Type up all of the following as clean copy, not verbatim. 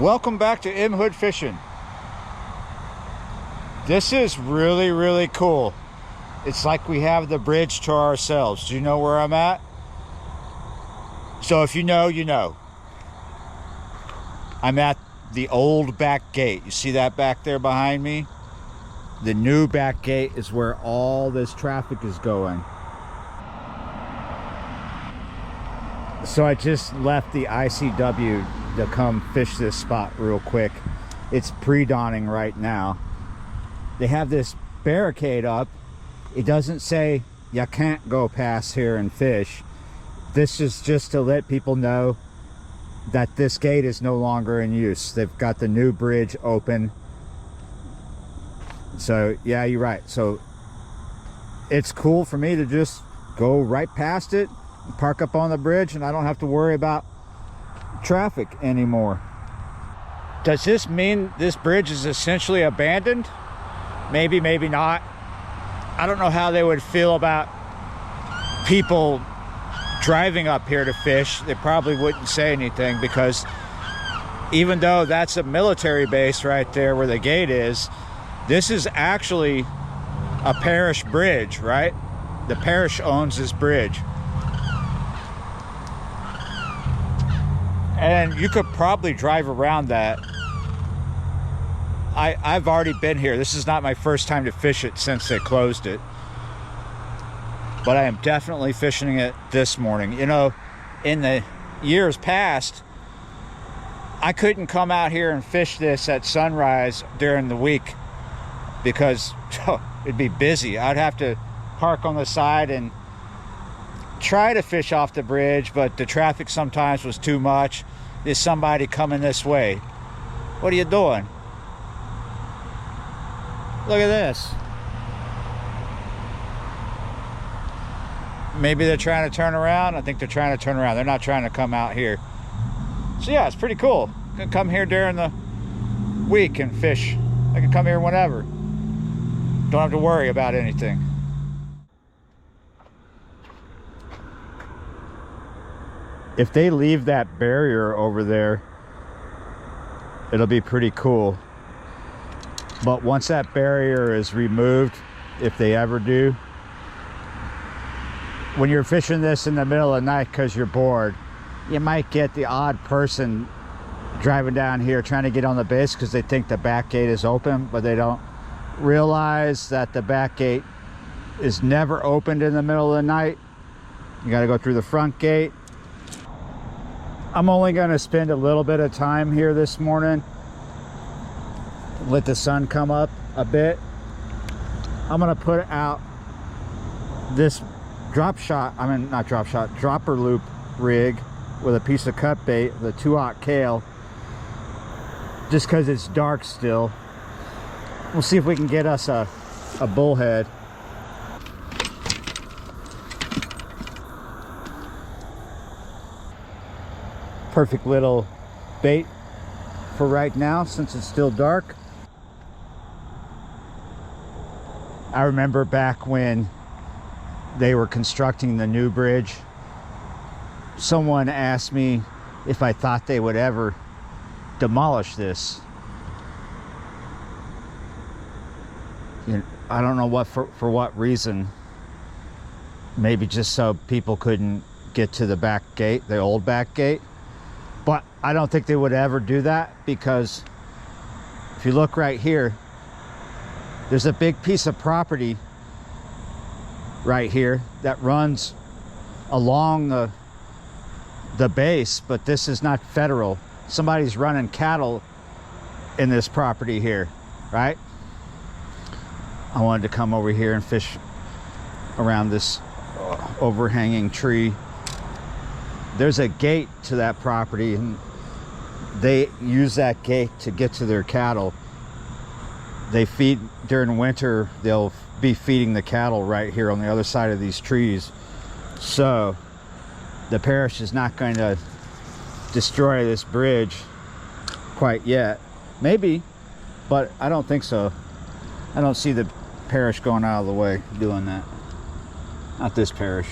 Welcome back to M Hood Fishing. This is really cool. It's like we have the bridge to ourselves. Do you know where I'm at? So if you know, you know. I'm at the old back gate. You see that back there behind me? The new back gate is where all this traffic is going. So I just left the ICW to come fish this spot real quick. It's pre-dawning right now. They have this barricade up. It doesn't say you can't go past here and fish. This is just to let people know that this gate is no longer in use. They've got the new bridge open. So yeah, you're right. So it's cool for me to just go right past it, park up on the bridge, and I don't have to worry about traffic anymore. Does this mean this bridge is essentially abandoned? Maybe, maybe not. I don't know how they would feel about people driving up here to fish. They probably wouldn't say anything, because even though that's a military base right there where the gate is, this is actually a parish bridge, right? The parish owns this bridge. And you could probably drive around that. I've already been here. This is not my first time to fish it since they closed it. But I am definitely fishing it this morning. You know, in the years past, I couldn't come out here and fish this at sunrise during the week because it'd be busy. I'd have to park on the side and try to fish off the bridge, but the traffic sometimes was too much. There's somebody coming this way. What are you doing? Look at this. Maybe they're trying to turn around. I think they're trying to turn around. They're not trying to come out here. So yeah, it's pretty cool. I can come here during the week and fish. I can come here whenever. Don't have to worry about anything. If they leave that barrier over there, it'll be pretty cool. But once that barrier is removed, if they ever do, when you're fishing this in the middle of the night because you're bored, you might get the odd person driving down here trying to get on the base because they think the back gate is open, but they don't realize that the back gate is never opened in the middle of the night. You got to go through the front gate. I'm only going to spend a little bit of time here this morning. Let the sun come up a bit. I'm going to put out this dropper loop rig with a piece of cut bait, the 2/0 Kale, just because it's dark still. We'll see if we can get us a bullhead. Perfect little bait for right now since it's still dark. I remember back when they were constructing the new bridge, someone asked me if I thought they would ever demolish this. You know, I don't know what for what reason. Maybe just so people couldn't get to the back gate, the old back gate. But I don't think they would ever do that, because if you look right here, there's a big piece of property right here that runs along the base, but this is not federal. Somebody's running cattle in this property here, right? I wanted to come over here and fish around this overhanging tree. There's a gate to that property, and they use that gate to get to their cattle. They feed during winter. They'll be feeding the cattle right here on the other side of these trees. So the parish is not going to destroy this bridge quite yet. Maybe, but I don't think so. I don't see the parish going out of the way doing that. Not this parish.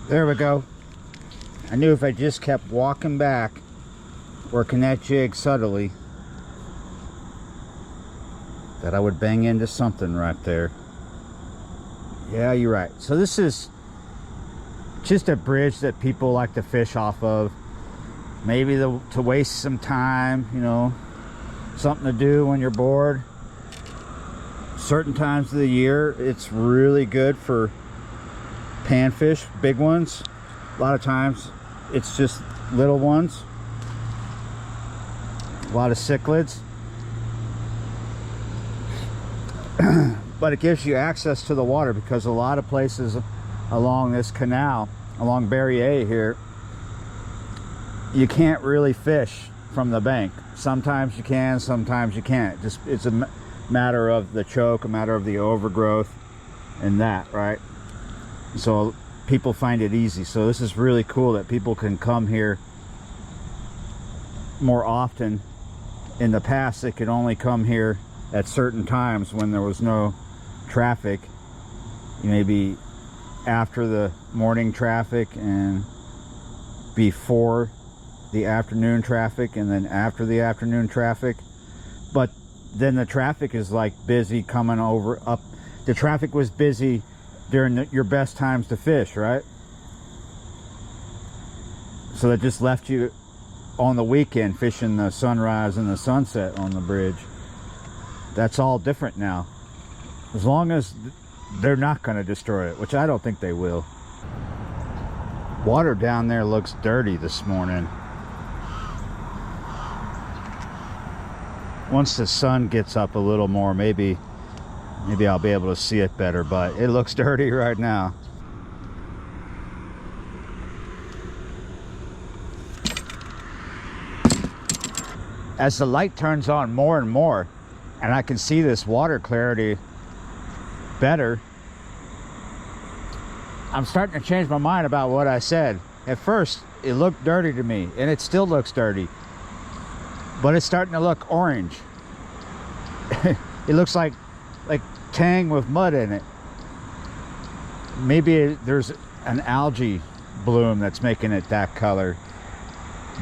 There we go. I knew if I just kept walking back, working that jig subtly, that I would bang into something right there. Yeah, you're right. So this is just a bridge that people like to fish off of. Maybe to waste some time, you know, something to do when you're bored. Certain times of the year, it's really good for panfish, big ones. A lot of times, it's just little ones. A lot of cichlids. But it gives you access to the water, because a lot of places along this canal, along Barrier here, you can't really fish from the bank. Sometimes you can, sometimes you can't. Just it's a matter of the choke, a matter of the overgrowth and that, right? So people find it easy. So this is really cool that people can come here more often. In the past, they could only come here at certain times when there was no traffic, maybe after the morning traffic and before the afternoon traffic, and then after the afternoon traffic. But then the traffic is like busy coming over up. The traffic was busy during your best times to fish, right? So that just left you on the weekend fishing the sunrise and the sunset on the bridge. That's all different now, as long as they're not going to destroy it, which I don't think they will. Water down there looks dirty this morning. Once the sun gets up a little more, maybe I'll be able to see it better, but it looks dirty right now. As the light turns on more and more, and I can see this water clarity better, I'm starting to change my mind about what I said. At first, it looked dirty to me, and it still looks dirty, but it's starting to look orange. It looks like tang with mud in it. Maybe there's an algae bloom that's making it that color.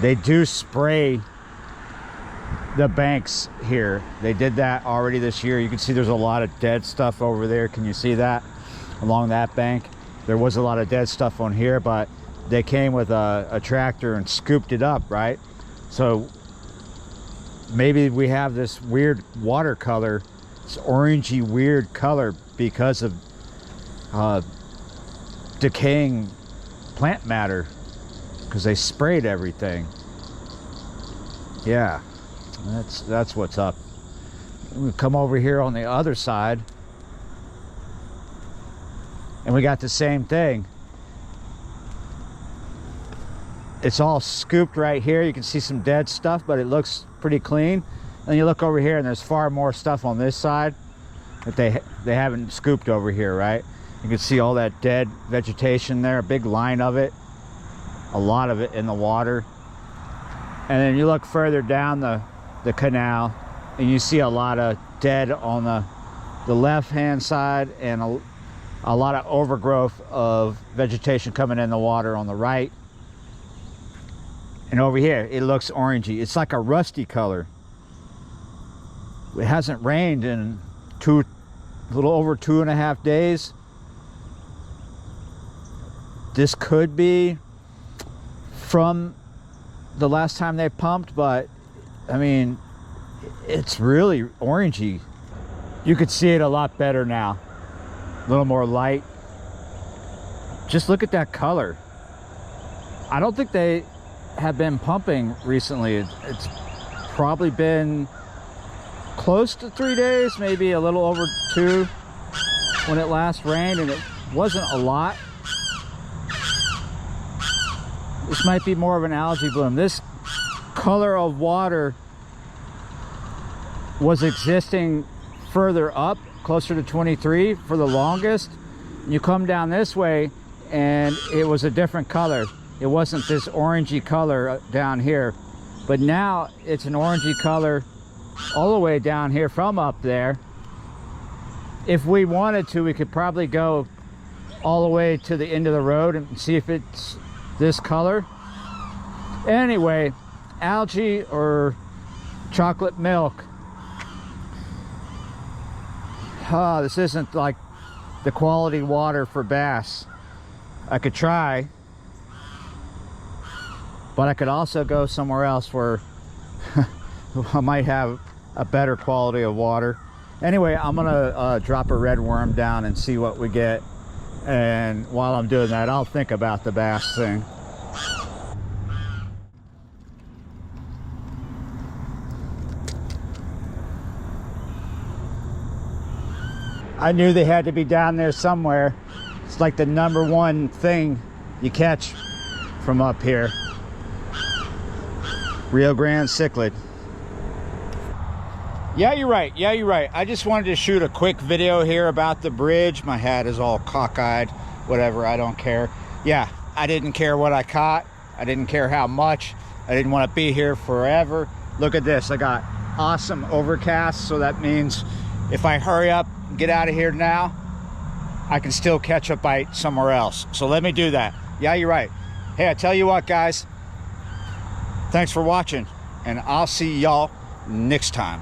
They do spray the banks here. They did that already this year. You can see there's a lot of dead stuff over there. Can you see that? Along that bank, there was a lot of dead stuff on here, but they came with a tractor and scooped it up, right? So maybe we have this weird water color, this orangey weird color, because of decaying plant matter, because they sprayed everything. Yeah, that's what's up. We come over here on the other side, and we got the same thing. It's all scooped right here. You can see some dead stuff, but it looks pretty clean. And you look over here, and there's far more stuff on this side that they haven't scooped over here, right? You can see all that dead vegetation there, a big line of it, a lot of it in the water. And then you look further down the canal, and you see a lot of dead on the left-hand side, and a lot of overgrowth of vegetation coming in the water on the right. And over here, it looks orangey. It's like a rusty color. It hasn't rained in a little over 2.5 days. This could be from the last time they pumped, but I mean, it's really orangey. You could see it a lot better now. A little more light. Just look at that color. I don't think they have been pumping recently. It's probably been close to 3 days, maybe a little over 2 when it last rained, and it wasn't a lot. This might be more of an algae bloom. This color of water was existing further up, closer to 23 for the longest. You come down this way and it was a different color. It wasn't this orangey color down here, but now it's an orangey color all the way down here from up there. If we wanted to, we could probably go all the way to the end of the road and see if it's this color. Anyway, algae or chocolate milk. This isn't like the quality water for bass. I could try, but I could also go somewhere else where I might have a better quality of water. Anyway, I'm gonna drop a red worm down and see what we get. And while I'm doing that, I'll think about the bass thing. I knew they had to be down there somewhere. It's like the #1 thing you catch from up here. Rio Grande cichlid. Yeah, you're right. Yeah, you're right. I just wanted to shoot a quick video here about the bridge. My hat is all cockeyed. Whatever, I don't care. Yeah, I didn't care what I caught. I didn't care how much. I didn't want to be here forever. Look at this. I got awesome overcast, so that means if I hurry up, get out of here now, I can still catch a bite somewhere else. So let me do that. Yeah, you're right. Hey, I tell you what, guys. Thanks for watching, and I'll see y'all next time.